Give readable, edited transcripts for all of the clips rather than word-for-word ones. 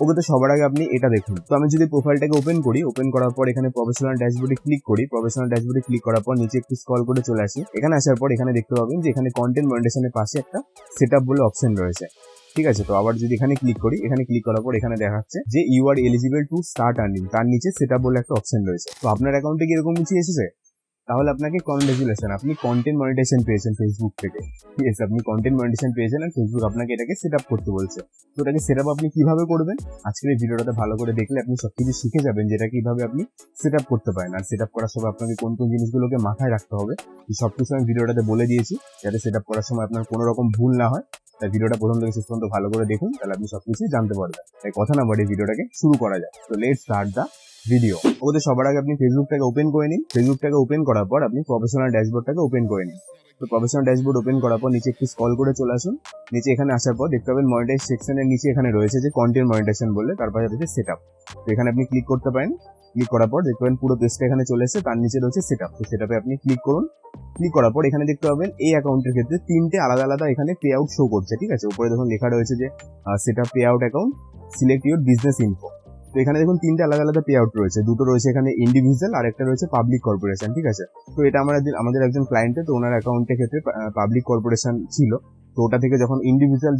ওকে, তো সবার আগে আপনি এটা দেখুন। তো আমি যদি প্রোফাইলটাকে ওপেন করি, ওপেন করার পর এখানে প্রফেশনাল ড্যাশবোর্ডে ক্লিক করি। প্রফেশনাল ড্যাশবোর্ডে ক্লিক করার পর নিচে একটু স্ক্রল করে চলে আসি। এখানে আসার পর এখানে দেখতে পাবেন যে এখানে কন্টেন্ট মনিটাইজেশনের পাশে একটা সেটআপ বলে অপশন রয়েছে। ঠিক আছে, তো আবার যদি এখানে ক্লিক করি, এখানে ক্লিক করার পর এখানে দেখাচ্ছে যে you are eligible to start earning, তার নিচে সেটআপ বলে একটা অপশন রয়েছে। তো আপনার অ্যাকাউন্টে কি এরকম কিছু এসেছে? তাহলে আপনাকে কনগ্রাচুলেশন, আপনি কন্টেন্ট মনিটাইজেশন পেয়েছেন ফেসবুক থেকে। ঠিক আছে, আপনি কন্টেন্ট মনিটাইজেশন পেয়েছেন আর ফেসবুক আপনাকে এটাকে সেট আপ করতে বলছে। তো এটাকে সেট আপ আপনি কিভাবে করবেন, আজকের এই ভিডিওটাতে ভালো করে দেখলে আপনি সবকিছু শিখে যাবেন যে এটা কিভাবে আপনি সেট আপ করতে পারেন। আর সেট আপ করার সময় আপনাকে কোন কোন জিনিসগুলোকে মাথায় রাখতে হবে সবকিছু আমি ভিডিওটাতে বলে দিয়েছি, যাতে সেট আপ করার সময় আপনার কোনো রকম ভুল না হয়। তাই ভিডিওটা প্রথম থেকে শেষ পর্যন্ত ভালো করে দেখুন, তাহলে আপনি সবকিছু জানতে পারবেন। তাই কথা না বাড়িয়ে ভিডিওটাকে শুরু করা যায়। তো লেটস স্টার্ট দ্য ভিডিও। ওদের সবার আগে আপনি ফেসবুকটাকে ওপেন করে নিন। ফেসবুকটাকে ওপেন করার পর আপনি প্রফেশনাল ড্যাশবোর্ডটাকে ওপেন করে নিন। তো প্রফেশনাল ড্যাশবোর্ড ওপেন করার পর নিচে একটু স্ক্রল করে চলে আসুন। নিচে এখানে আসার পর দেখতে পাবেন মনিটাইজ সেকশনের নিচে এখানে রয়েছে যে কন্টেন্ট মনিটাইজেশন বলে, তারপরে রয়েছে সেটআপ। তো এখানে আপনি ক্লিক করতে পারেন। ক্লিক করার পর দেখতে পাবেন পুরো পেজটা এখানে চলে এসেছে, তার নিচে রয়েছে সেটআপ। তো সেটআপে আপনি ক্লিক করুন। ক্লিক করার পর এখানে দেখতে পাবেন এই অ্যাকাউন্টের ক্ষেত্রে তিনটে আলাদা আলাদা এখানে পে আউট শো করছে। ঠিক আছে, উপরে দেখুন লেখা রয়েছে যে setup pay out account, select your business info. তো এখানে দেখুন তিনটে আলাদা আলাদা পে আউট রয়েছে, দুটো রয়েছে এখানে ইন্ডিভিজুয়াল আর একটা রয়েছে পাবলিক কর্পোরেশন। ঠিক আছে, তো এটা আমাদের একজন ক্লায়েন্টের, তো ওনার অ্যাকাউন্টের ক্ষেত্রে পাবলিক কর্পোরেশন ছিল। তো ওটা থেকে যখন ইন্ডিভিজুয়াল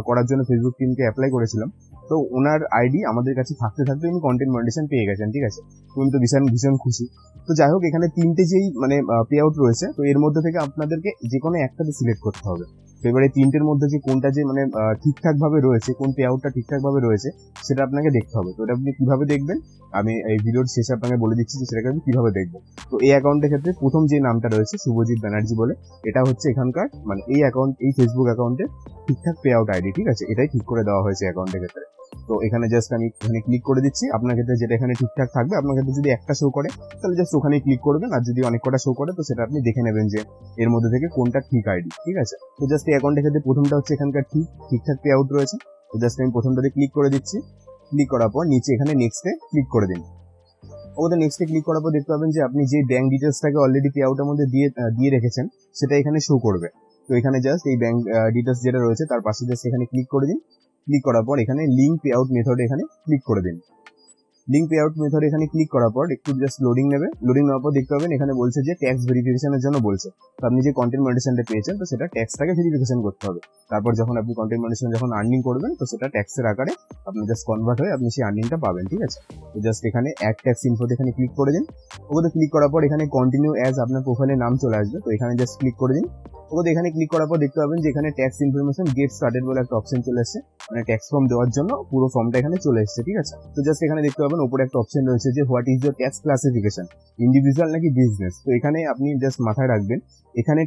করার জন্য ফেসবুক টিমকে অ্যাপ্লাই করেছিলাম, তো ওনার আইডি আমাদের কাছে থাকতে থাকতে উনি কন্টেন্ট মনিটাইজেশন পেয়ে গেছেন। ঠিক আছে, তো উনি তো ভীষণ ভীষণ খুশি। তো যাই হোক, এখানে তিনটে যেই পে আউট রয়েছে, তো এর মধ্যে থেকে আপনাদেরকে যে কোনো একটাতে সিলেক্ট করতে হবে। তো এবারে তিনটের মধ্যে যে কোনটা যে ঠিকঠাক ভাবে রয়েছে, কোন পে আউটটা ঠিকঠাক ভাবে রয়েছে সেটা আপনাকে দেখতে হবে। তো এটা আপনি কিভাবে দেখবেন আমি এই ভিডিওর শেষে আপনাকে বলে দিচ্ছি যে সেটাকে আপনি কিভাবে দেখবেন। তো এই অ্যাকাউন্টের ক্ষেত্রে প্রথম যে নামটা রয়েছে শুভজিৎ ব্যানার্জি বলে, এটা হচ্ছে এখানকার এই ফেসবুক অ্যাকাউন্টের ঠিকঠাক পে আউট আইডি। ঠিক আছে, এটাই ঠিক করে দেওয়া হয়েছে অ্যাকাউন্টের ক্ষেত্রে। তো এখানে জাস্ট আমি এখানে ক্লিক করে দিচ্ছি। আপনার ক্ষেত্রে যেটা এখানে ঠিকঠাক থাকবে, আপনার ক্ষেত্রে যদি একটা শো করে তাহলে জাস্ট ওখানে ক্লিক করবেন, আর যদি অনেক কটা শো করে তো সেটা আপনি দেখে নেবেন যে এর মধ্যে থেকে কোনটা ঠিক আইডি। ঠিক আছে, তো জাস্ট এই অ্যাকাউন্টের ক্ষেত্রে প্রথমটা হচ্ছে এখানকার ঠিকঠাক পে আউট রয়েছে। তো জাস্ট আমি প্রথমটাতে ক্লিক করে দিচ্ছি। ক্লিক করার পর নিচে এখানে নেক্সটে ক্লিক করে দিন। ওদের নেক্সটে ক্লিক করার পর দেখতে পাবেন যে আপনি যে ব্যাংক ডিটেলসটাকে অলরেডি পে আউটের মধ্যে দিয়ে রেখেছেন সেটা এখানে শো করবে। তো এখানে জাস্ট এই ব্যাংক ডিটেলস যেটা রয়েছে তার পাশে জাস্ট এখানে ক্লিক করে দিন। ক্লিক করার পর এখানে লিঙ্ক পে আউট মেথডে এখানে ক্লিক করে দিন। লিঙ্ক পে আউট মেথড এখানে ক্লিক করার পর একটু জাস্ট লোডিং নেবে। লোডিং নেওয়ার পর দেখতে পাবেন এখানে বলছে যে ট্যাক্স ভেরিফিকেশনের জন্য বলছে। তো আপনি যে কন্টেন্ট মনিটাইজেশনটা পেয়েছেন, তো সেটা ট্যাক্সটাকে ভেরিফিকেশন করতে হবে। তারপর যখন আপনি কন্টেন্ট মনিটাইজেশন যখন আর্নিং করবেন, তো সেটা ট্যাক্সের আকারে আপনি জাস্ট কনভার্ট হয়ে আপনি সেই আর্নিংটা পাবেন। ঠিক আছে, তো জাস্ট এখানে অ্যাড ট্যাক্স ইনফোতে এখানে ক্লিক করে দিন। ওগুলো ক্লিক করার পর এখানে কন্টিনিউ অ্যাজ আপনার প্রোফাইলের নাম চলে আসবে। তো এখানে জাস্ট ক্লিক করে দিন। ওগুলো এখানে ক্লিক করার পর দেখতে পাবেন যে এখানে ট্যাক্স ইনফরমেশন গেট স্টার্টেড বলে একটা অপশন চলে এসেছে, মানে ট্যাক্স ফর্ম দেওয়ার জন্য পুরো ফর্মটা এখানে চলে এসেছে। ঠিক আছে, তো জাস্ট এখানে দেখতে পাবেন উপরে একটা অপশন রয়েছে যে what is your tax classification, individual নাকি বিজনেস। তো এখানে আপনি জাস্ট মাথায় রাখবেন এখানে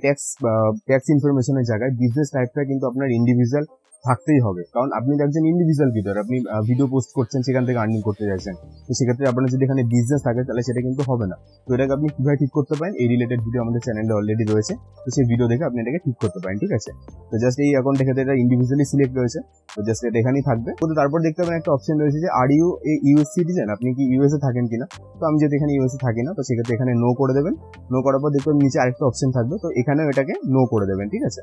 ট্যাক্স ইনফরমেশনের জায়গায় বিজনেস টাইপটা কিন্তু আপনার ইন্ডিভিজুয়াল থাকতেই হবে, কারণ আপনি তো একজন ইন্ডিভিজুয়াল ক্রিয়েটর, আপনি ভিডিও পোস্ট করছেন, সেখান থেকে আর্নিং করতে চাইছেন। তো সেক্ষেত্রে আপনার যদি এখানে বিজনেস থাকে তাহলে সেটা কিন্তু হবে না। তো এটাকে আপনি কিভাবে ঠিক করতে পারেন, এই রিলেটেড ভিডিও আমাদের চ্যানেলে অলরেডি রয়েছে, তো সেই ভিডিও দেখে আপনি এটাকে ঠিক করতে পারেন। ঠিক আছে, তো জাস্ট এই অ্যাকাউন্টের ক্ষেত্রে এটা ইন্ডিভিজুয়ালি সিলেক্ট রয়েছে, তো জাস্ট এটা এখানেই থাকবে। তো তারপর দেখতে পাবেন একটা অপশন রয়েছে যে are you a US citizen, আপনি কি ইউএসএ থাকেন কিনা। তো আমি যদি এখানে ইউএসএ থাকি না, তো সেক্ষেত্রে এখানে নো করে দেবেন। নো করার পর দেখবেন নিচে আরেকটা অপশন থাকবে, তো এখানেও এটাকে নো করে দেবেন। ঠিক আছে,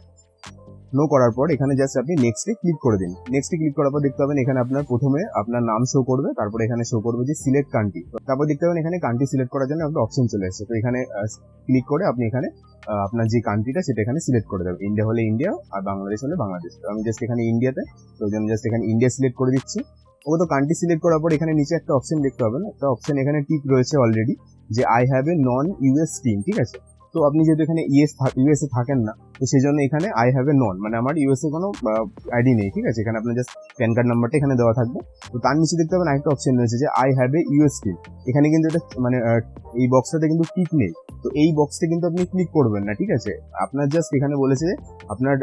নো করার পর এখানে জাস্ট আপনি নেক্সটে ক্লিক করে দিন। নেক্সটে ক্লিক করার পর দেখতে পাবেন এখানে আপনার প্রথমে আপনার নাম শো করবে, তারপর এখানে শো করবে যে সিলেক্ট কান্ট্রি। তারপর দেখতে পাবেন এখানে কান্ট্রি সিলেক্ট করার জন্য একটা অপশন চলে এসেছে। তো এখানে ক্লিক করে আপনি এখানে আপনার যে কান্ট্রিটা সেটা এখানে সিলেক্ট করে দেবেন। ইন্ডিয়া হলে ইন্ডিয়া আর বাংলাদেশ হলে বাংলাদেশ। তো আমি জাস্ট এখানে ইন্ডিয়াতে, তো ওই জন্য জাস্ট এখানে ইন্ডিয়া সিলেক্ট করে দিচ্ছি। ও তো কান্ট্রি সিলেক্ট করার পর এখানে নিচে একটা অপশন দেখতে পাবেন, একটা অপশন এখানে টিক রয়েছে অলরেডি যে I have a non US team. ঠিক আছে, তো আপনি যেহেতু এখানে ইউএসএ থাকেন না, তো সেই জন্য এখানে আই হ্যাভ এ নন, মানে আমার ইউএসএ কোনো আইডি নেই। ঠিক আছে, এখানে আপনার জাস্ট প্যান কার্ড নাম্বারটা এখানে দেওয়া থাকবে। তো তার নিচে দেখতে পাবেন আরেকটা অপশন রয়েছে যে I have a US team. এখানে কিন্তু এটা এই বক্সটাতে কিন্তু টিক নেই, তো এই বক্সে কিন্তু আপনি ক্লিক করবেন না। ঠিক আছে, আপনার জাস্ট এখানে বলেছে যে আপনার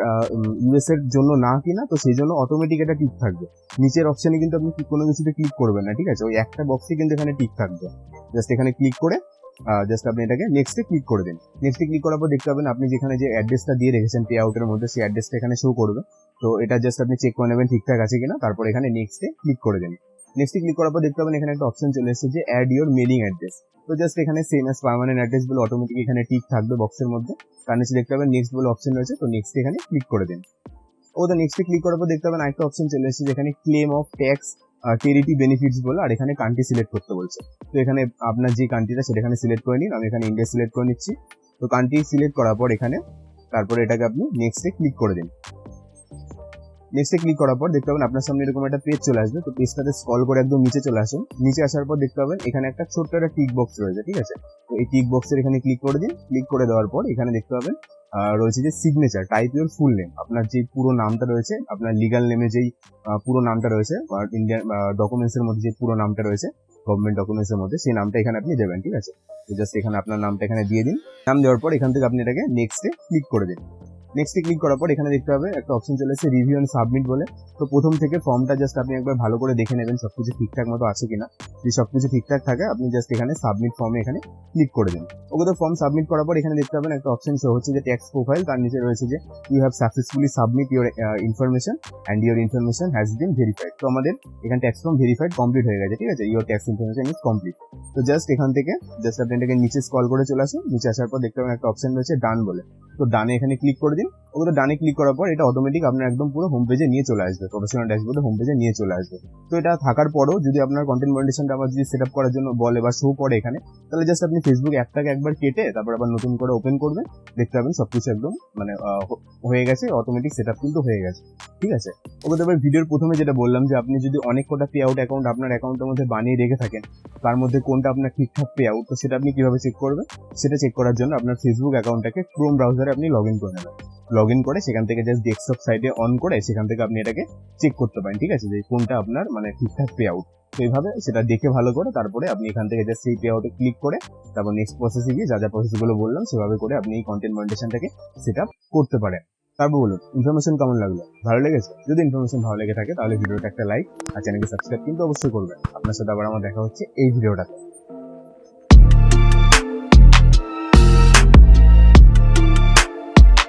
ইউএস এর জন্য না কিনা, তো সেই জন্য অটোমেটিক এটা টিক থাকবে। নিচের অপশনে কিন্তু আপনি কোনো কিছুতে ক্লিক করবেন না। ঠিক আছে, ওই একটা বক্সে কিন্তু এখানে টিক থাকবে। জাস্ট এখানে ক্লিক করে জাস্ট আপনি এটাকে নেক্সটে ক্লিক করে দিন। নেক্সটে ক্লিক করার পর দেখতে পাবেন আপনি যেখানে যে অ্যাড্রেসটা দিয়ে রেখেছেন পে আউটের মধ্যে, সেই অ্যাড্রেসটা এখানে শো করবে। তো এটা জাস্ট আপনি চেক করে নেবেন ঠিকঠাক আছে কিনা, তারপর এখানে নেক্সটে ক্লিক করে দিন। নেক্সটে ক্লিক করার পর দেখতে পাবেন এখানে একটা অপশন চলে এসেছে যে অ্যাড ইউর মেলিং অ্যাড্রেস। তো জাস্ট এখানে সেম অ্যাজ পার্মানেন্ট অ্যাড্রেস বলে অটোমেটিক এখানে টিক থাকবে বক্সের মধ্যে। তার নিচে দেখতে পাবেন নেক্সট বলে অপশন রয়েছে, তো নেক্সটে এখানে ক্লিক করে দিন। ও তো নেক্সটে ক্লিক করার পর দেখতে পাবেন আরেকটা অপশন চলে এসেছে যেখানে claim of tax treaty benefits বলে, আর এখানে কান্ট্রি সিলেক্ট করতে বলছে। তো এখানে আপনার যে কান্ট্রিটা সেটা এখানে সিলেক্ট করে নিন। আমি এখানে ইন্ডিয়া সিলেক্ট করে নিচ্ছি। তো কান্ট্রি সিলেক্ট করার পর এখানে তারপরে এটাকে আপনি নেক্সটে ক্লিক করে দিন। নেক্সটে ক্লিক করার পর দেখতে পাবেন আপনার সামনে এরকম একটা পেজ চলে আসবে। তো পেজটাতে স্ক্রল করে একদম নিচে চলে আসুন। নিচে আসার পর দেখতে পাবেন এখানে একটা ছোট্ট একটা টিক বক্স রয়েছে, ঠিক আছে। তো এই টিক বক্সের এখানে ক্লিক করে দিন। ক্লিক করে দেওয়ার পর এখানে দেখতে পাবেন রয়েছে যে signature, type your full name. আপনার যে পুরো নামটা রয়েছে, আপনার লিগাল নেমে যেই পুরো নামটা রয়েছে, ইন্ডিয়ান ডকুমেন্টসের মধ্যে যে পুরো নামটা রয়েছে গভর্নমেন্ট ডকুমেন্টসের মধ্যে, সেই নামটা এখানে আপনি দেবেন, ঠিক আছে। তো জাস্ট এখানে আপনার নামটা এখানে দিয়ে দিন। নাম দেওয়ার পর এখান থেকে আপনি এটাকে নেক্সটে ক্লিক করে দিন। নেক্সটে ক্লিক করার পর এখানে দেখতে হবে একটা অপশন চলে এসেছে রিভিউ এন্ড সাবমিট বলে। তো প্রথম থেকে ফর্মটা জাস্ট আপনি একবার ভালো করে দেখে নেবেন সবকিছু ঠিকঠাক মতো আছে কিনা। যদি সবকিছু ঠিকঠাক থাকে আপনি জাস্ট এখানে সাবমিট ফর্মে এখানে ক্লিক করে দিন। ওকে, তো ফর্ম সাবমিট করার পর এখানে দেখতে পাবেন একটা অপশন শো হচ্ছে যে ট্যাক্স প্রোফাইল। তার নিচে রয়েছে যে you have successfully submit your information and your information has been verified. তো আমাদের এখানে ট্যাক্স ফর্ম ভেরিফাইড কমপ্লিট হয়ে গেছে, ঠিক আছে। Your tax information is complete. তো জাস্ট এখান থেকে জাস্ট আপনি এটাকে নিচে স্ক্রল করে চলে আসুন। নিচে আসার পর দেখতে পাবেন একটা অপশন রয়েছে ডান বলে। তো ডানে এখানে ক্লিক করে দিন। ওকে, তো ডানে ক্লিক করার পর এটা অটোমেটিক আপনার একদম পুরো হোম পেজে নিয়ে চলে আসবে, প্রফেশনাল ড্যাশবোর্ডে হোম পেজে নিয়ে চলে আসবে। তো এটা থাকার পরেও যদি আপনার কন্টেন্ট মনিটাইজেশনটা আবার যদি সেট আপ করার জন্য বলে বা শো করে এখানে, তাহলে জাস্ট আপনি ফেসবুক অ্যাপটাকে একবার কেটে তারপর আবার নতুন করে ওপেন করবেন। দেখতে পাবেন সবকিছু একদম মানে হয়ে গেছে, অটোমেটিক সেট আপ কিন্তু হয়ে গেছে, ঠিক আছে। ওকে, তো এবার ভিডিওর প্রথমে যেটা বললাম যে আপনি যদি অনেক কটা পে আউট অ্যাকাউন্ট আপনার অ্যাকাউন্টের মধ্যে বানিয়ে রেখে থাকেন, তার মধ্যে কোনটা আপনার ঠিকঠাক পে আউট, তো সেটা আপনি কিভাবে চেক করবেন? সেটা চেক করার জন্য আপনার ফেসবুক অ্যাকাউন্টটাকে ক্রোম ব্রাউজারে আপনি লগ ইন করে নেবেন। লগ ইন করে সেখান থেকে জাস্ট ডেস্কটপ সাইটে অন করে সেখান থেকে আপনি এটাকে চেক করতে পারেন, ঠিক আছে, যে কোনটা আপনার মানে ঠিকঠাক পে আউট। তো এইভাবে সেটা দেখে ভালো করে তারপরে আপনি এখান থেকে জাস্ট সেই পে আউটে ক্লিক করে তারপর নেক্সট প্রসেসে গিয়ে যা যা প্রসেসগুলো বললাম সেভাবে করে আপনি এই কন্টেন্ট মনিটাইজেশনটাকে সেট আপ করতে পারেন। তারপর বলুন ইনফরমেশন কেমন লাগলো? ভালো লেগেছে? যদি ইনফরমেশন ভালো লেগে থাকে তাহলে ভিডিওটা একটা লাইক আর চ্যানেলকে সাবস্ক্রাইব কিন্তু অবশ্যই করবেন। আপনার সাথে আবার আমার দেখা হচ্ছে এই ভিডিওটাতে।